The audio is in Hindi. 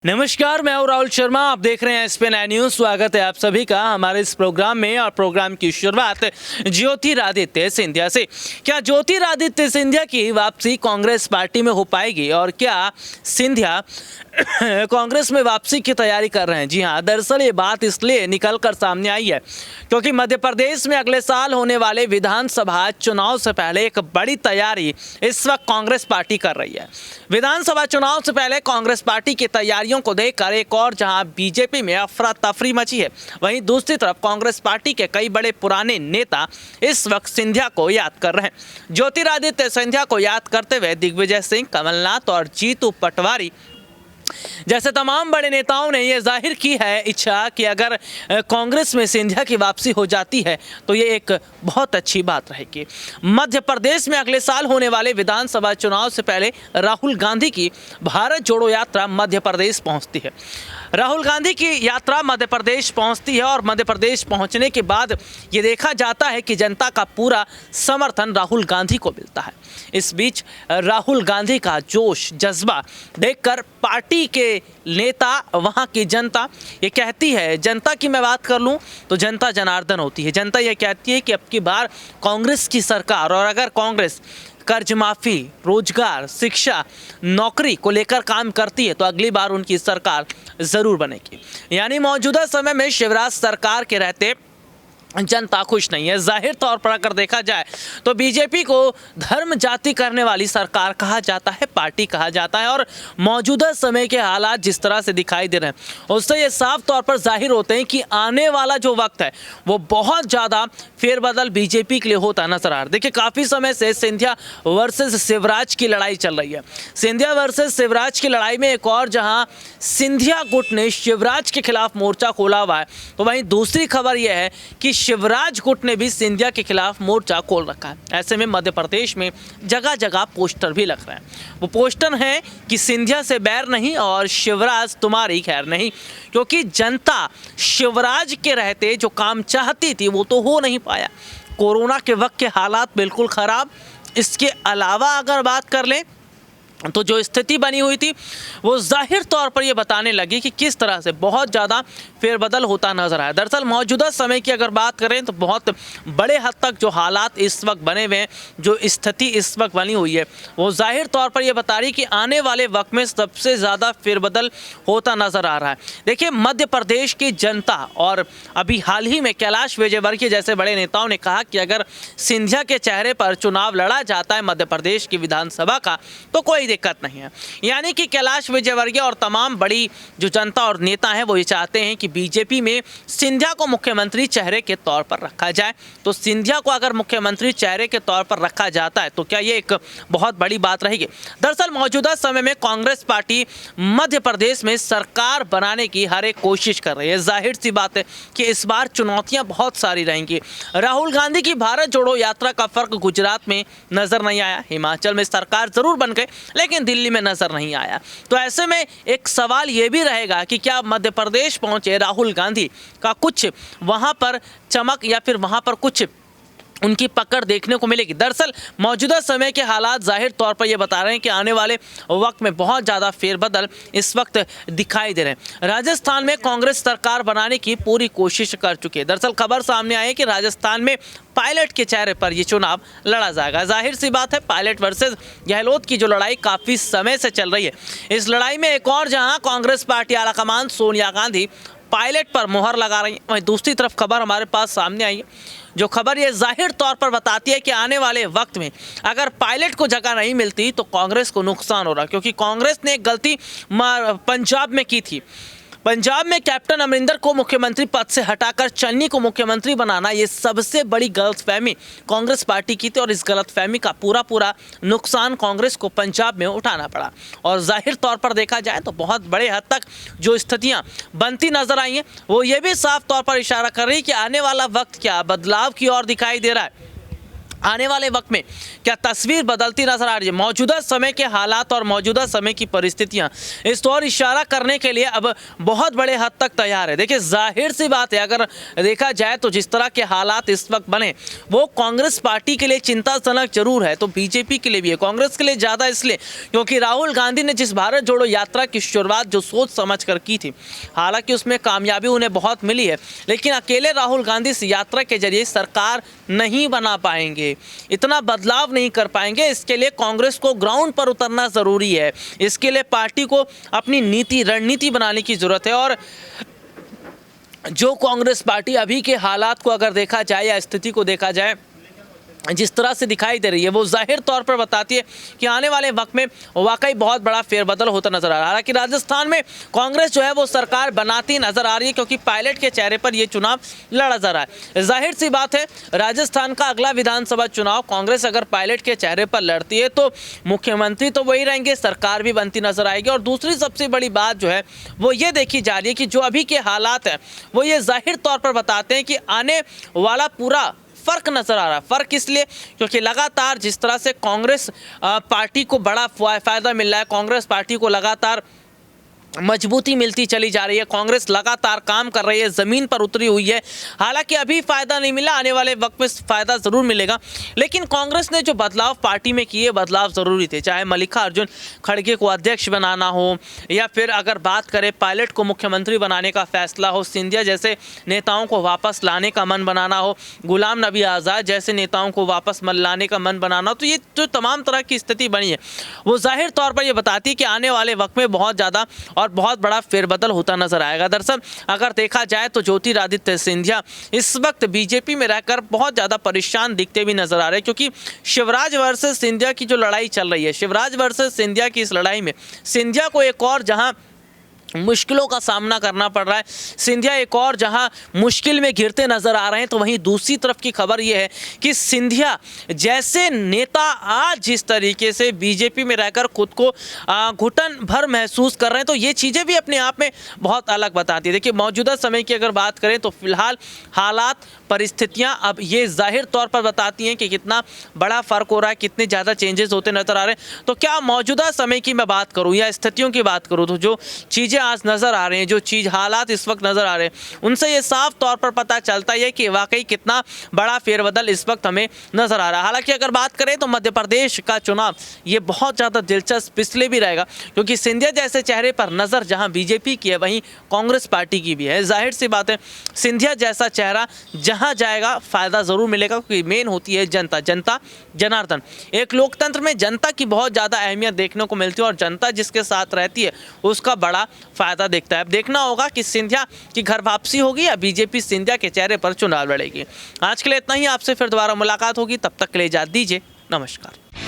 नमस्कार, मैं हूं राहुल शर्मा। आप देख रहे हैं एसपी 9 न्यूज। स्वागत है आप सभी का हमारे इस प्रोग्राम में। और प्रोग्राम की शुरुआत ज्योतिरादित्य सिंधिया से। क्या ज्योतिरादित्य सिंधिया की वापसी कांग्रेस पार्टी में हो पाएगी और क्या सिंधिया कांग्रेस में वापसी की तैयारी कर रहे हैं? जी हां, दरअसल ये बात इसलिए निकलकर सामने आई है क्योंकि मध्य प्रदेश में अगले साल होने वाले विधानसभा चुनाव से पहले एक बड़ी तैयारी इस वक्त कांग्रेस पार्टी कर रही है। विधानसभा चुनाव से पहले कांग्रेस पार्टी की तैयारियों को देखकर एक और जहां बीजेपी में अफरा तफरी मची है, वहीं दूसरी तरफ कांग्रेस पार्टी के कई बड़े पुराने नेता इस वक्त सिंधिया को याद कर रहे हैं। ज्योतिरादित्य सिंधिया को याद करते हुए दिग्विजय सिंह, कमलनाथ और जीतू पटवारी जैसे तमाम बड़े नेताओं ने यह जाहिर की है इच्छा कि अगर कांग्रेस में सिंधिया की वापसी हो जाती है तो ये एक बहुत अच्छी बात रहेगी। मध्य प्रदेश में अगले साल होने वाले विधानसभा चुनाव से पहले राहुल गांधी की भारत जोड़ो यात्रा मध्य प्रदेश पहुंचती है। राहुल गांधी की यात्रा मध्य प्रदेश पहुंचती है और मध्य प्रदेश पहुंचने के बाद ये देखा जाता है कि जनता का पूरा समर्थन राहुल गांधी को मिलता है। इस बीच राहुल गांधी का जोश जज्बा देखकर पार्टी के नेता, वहां की जनता ये कहती है, जनता की मैं बात कर लूं तो जनता जनार्दन होती है। जनता ये कहती है कि अब की बार कांग्रेस की सरकार, और अगर कांग्रेस कर्ज माफी, रोजगार, शिक्षा, नौकरी को लेकर काम करती है तो अगली बार उनकी सरकार जरूर बनेगी। यानी मौजूदा समय में शिवराज सरकार के रहते जनता खुश नहीं है। जाहिर तौर पर अगर देखा जाए तो बीजेपी को धर्म जाति करने वाली सरकार कहा जाता है, पार्टी कहा जाता है, और मौजूदा समय के हालात जिस तरह से दिखाई दे रहे हैं उससे ये साफ तौर पर जाहिर होते हैं कि आने वाला जो वक्त है वो बहुत ज़्यादा फेरबदल बीजेपी के लिए होता नजर आ रहा है। देखिए, काफ़ी समय से सिंधिया वर्सेस शिवराज की लड़ाई चल रही है। सिंधिया वर्सेस शिवराज की लड़ाई में एक और जहां सिंधिया गुट ने शिवराज के खिलाफ मोर्चा खोला हुआ है, तो वहीं दूसरी खबर यह है कि शिवराज गुट ने भी सिंधिया के खिलाफ मोर्चा खोल रखा है। ऐसे में मध्य प्रदेश में जगह जगह पोस्टर भी लग रहे हैं। वो पोस्टर हैं कि सिंधिया से बैर नहीं और शिवराज तुम्हारी खैर नहीं, क्योंकि जनता शिवराज के रहते जो काम चाहती थी वो तो हो नहीं पाया। कोरोना के वक्त के हालात बिल्कुल खराब। इसके अलावा अगर बात कर लें तो जो स्थिति बनी हुई थी वो जाहिर तौर पर ये बताने लगी कि किस तरह से बहुत ज़्यादा फेरबदल होता नजर आया। दरअसल मौजूदा समय की अगर बात करें तो बहुत बड़े हद तक जो हालात इस वक्त बने हुए हैं, जो स्थिति इस वक्त बनी हुई है, वो जाहिर तौर पर ये बता रही कि आने वाले वक्त में सबसे ज़्यादा फेरबदल होता नजर आ रहा है। देखिए, मध्य प्रदेश की जनता, और अभी हाल ही में कैलाश विजयवर्गीय जैसे बड़े नेताओं ने कहा कि अगर सिंधिया के चेहरे पर चुनाव लड़ा जाता है मध्य प्रदेश की विधानसभा का तो कोई दिक्कत नहीं है। यानी कि कैलाश विजयवर्गीय और तमाम बड़ी जो जनता और नेता हैं वो ये चाहते हैं कि बीजेपी में सिंधिया को मुख्यमंत्री चेहरे के तौर पर रखा जाए। तो सिंधिया को अगर मुख्यमंत्री चेहरे के तौर पर रखा जाता है तो क्या ये एक बहुत बड़ी बात रहेगी? दरअसल मौजूदा समय में कांग्रेस पार्टी मध्य प्रदेश में सरकार बनाने की हर एक कोशिश कर रही है। जाहिर सी बात है कि इस बार चुनौतियां बहुत सारी रहेंगी। राहुल गांधी की भारत जोड़ो यात्रा का फर्क गुजरात में नजर नहीं आया, हिमाचल में सरकार जरूर बन गई लेकिन दिल्ली में नजर नहीं आया। तो ऐसे में एक सवाल यह भी रहेगा कि क्या मध्य प्रदेश पहुंचे राहुल गांधी का कुछ वहां पर चमक या फिर वहां पर कुछ उनकी पकड़ देखने को मिलेगी? दरअसल मौजूदा समय के हालात जाहिर तौर पर यह बता रहे हैं कि आने वाले वक्त में बहुत ज़्यादा फेरबदल इस वक्त दिखाई दे रहे हैं। राजस्थान में कांग्रेस सरकार बनाने की पूरी कोशिश कर चुकी है। दरअसल खबर सामने आई है कि राजस्थान में पायलट के चेहरे पर यह चुनाव लड़ा जाएगा। जाहिर सी बात है, पायलट वर्सेस गहलोत की जो लड़ाई काफ़ी समय से चल रही है, इस लड़ाई में एक और जहां कांग्रेस पार्टी आलाकमान सोनिया गांधी पायलट पर मुहर लगा रही है, वहीं दूसरी तरफ खबर हमारे पास सामने आई है। जो खबर ये जाहिर तौर पर बताती है कि आने वाले वक्त में अगर पायलट को जगह नहीं मिलती तो कांग्रेस को नुकसान हो रहा, क्योंकि कांग्रेस ने एक गलती पंजाब में की थी। पंजाब में कैप्टन अमरिंदर को मुख्यमंत्री पद से हटाकर चन्नी को मुख्यमंत्री बनाना, ये सबसे बड़ी गलतफहमी कांग्रेस पार्टी की थी और इस गलतफहमी का पूरा नुकसान कांग्रेस को पंजाब में उठाना पड़ा। और जाहिर तौर पर देखा जाए तो बहुत बड़े हद तक जो स्थितियां बनती नजर आई हैं वो ये भी साफ तौर पर इशारा कर रही है कि आने वाला वक्त क्या बदलाव की ओर दिखाई दे रहा है। आने वाले वक्त में क्या तस्वीर बदलती नजर आ रही है? मौजूदा समय के हालात और मौजूदा समय की परिस्थितियां इस ओर इशारा करने के लिए अब बहुत बड़े हद तक तैयार है। देखिए, जाहिर सी बात है, अगर देखा जाए तो जिस तरह के हालात इस वक्त बने वो कांग्रेस पार्टी के लिए चिंताजनक जरूर है, तो बीजेपी के लिए भी है। कांग्रेस के लिए ज़्यादा इसलिए क्योंकि राहुल गांधी ने जिस भारत जोड़ो यात्रा की शुरुआत जो सोच समझ कर की थी, हालांकि उसमें कामयाबी उन्हें बहुत मिली है, लेकिन अकेले राहुल गांधी इस यात्रा के जरिए सरकार नहीं बना पाएंगे, इतना बदलाव नहीं कर पाएंगे। इसके लिए कांग्रेस को ग्राउंड पर उतरना जरूरी है। इसके लिए पार्टी को अपनी नीति रणनीति बनाने की जरूरत है। और जो कांग्रेस पार्टी अभी के हालात को अगर देखा जाए या स्थिति को देखा जाए जिस तरह से दिखाई दे रही है, वो जाहिर तौर पर बताती है कि आने वाले वक्त में वाकई बहुत बड़ा फेरबदल होता नजर आ रहा है। हालांकि राजस्थान में कांग्रेस जो है वो सरकार बनाती नजर आ रही है, क्योंकि पायलट के चेहरे पर ये चुनाव लड़ा जा रहा है। जाहिर सी बात है, राजस्थान का अगला विधानसभा चुनाव कांग्रेस अगर पायलट के चेहरे पर लड़ती है तो मुख्यमंत्री तो वही रहेंगे, सरकार भी बनती नजर आएगी। और दूसरी सबसे बड़ी बात जो है वो ये देखी जा रही है कि जो अभी के हालात हैं वो ये जाहिर तौर पर बताते हैं कि आने वाला पूरा फर्क नजर आ रहा है। फर्क इसलिए क्योंकि लगातार जिस तरह से कांग्रेस पार्टी को बड़ा फायदा मिल रहा है, कांग्रेस पार्टी को लगातार मजबूती मिलती चली जा रही है, कांग्रेस लगातार काम कर रही है, जमीन पर उतरी हुई है। हालांकि अभी फायदा नहीं मिला, आने वाले वक्त में फायदा जरूर मिलेगा, लेकिन कांग्रेस ने जो बदलाव पार्टी में किए बदलाव जरूरी थे। चाहे मल्लिकार्जुन खड़गे को अध्यक्ष बनाना हो, या फिर अगर बात करें पायलट को मुख्यमंत्री बनाने का फैसला हो, सिंधिया जैसे नेताओं को वापस लाने का मन बनाना हो, गुलाम नबी आज़ाद जैसे नेताओं को वापस लाने का मन बनाना हो, तो ये जो तमाम तरह की स्थिति बनी है वो जाहिर तौर पर यह बताती है कि आने वाले वक्त में बहुत ज़्यादा और बहुत बड़ा फेरबदल होता नजर आएगा। दरअसल अगर देखा जाए तो ज्योतिरादित्य सिंधिया इस वक्त बीजेपी में रहकर बहुत ज़्यादा परेशान दिखते भी नजर आ रहे हैं, क्योंकि शिवराज वर्सेस सिंधिया की जो लड़ाई चल रही है, शिवराज वर्सेस सिंधिया की इस लड़ाई में सिंधिया को एक और जहां मुश्किलों का सामना करना पड़ रहा है, सिंधिया एक और जहां मुश्किल में घिरते नजर आ रहे हैं, तो वहीं दूसरी तरफ की खबर यह है कि सिंधिया जैसे नेता आज जिस तरीके से बीजेपी में रहकर खुद को घुटन भर महसूस कर रहे हैं, तो ये चीज़ें भी अपने आप में बहुत अलग बताती है। देखिए, मौजूदा समय की अगर बात करें तो फिलहाल हालात परिस्थितियां अब ये जाहिर तौर पर बताती हैं कि कितना बड़ा फ़र्क हो रहा है, कितने ज़्यादा चेंजेस होते नजर आ रहे हैं। तो क्या मौजूदा समय की मैं बात करूँ या स्थितियों की बात करूँ, तो जो चीज़ें आज नजर आ रहे हैं, जो चीज हालात इस वक्त नजर आ रहे हैं, उनसे ये साफ तौर पर पता चलता है कि वाकई कितना बड़ा फेरबदल इस वक्त हमें नजर आ रहा है। हालांकि अगर बात करें तो मध्य प्रदेश का चुनाव ये बहुत ज्यादा दिलचस्प इसलिए भी रहेगा क्योंकि सिंधिया जैसे चेहरे पर नजर जहां बीजेपी की है वहीं कांग्रेस पार्टी की भी है। जाहिर सी बात है, सिंधिया जैसा चेहरा जहां जाएगा फायदा जरूर मिलेगा, क्योंकि मेन होती है जनता, जनता जनार्दन। एक लोकतंत्र में जनता की बहुत ज्यादा अहमियत देखने को मिलती है और जनता जिसके साथ रहती है उसका बड़ा फायदा देखता है। अब देखना होगा कि सिंधिया की घर वापसी होगी या बीजेपी सिंधिया के चेहरे पर चुनाव लड़ेगी। आज के लिए इतना ही, आपसे फिर दोबारा मुलाकात होगी, तब तक के लिए इजाजत दीजिए, नमस्कार।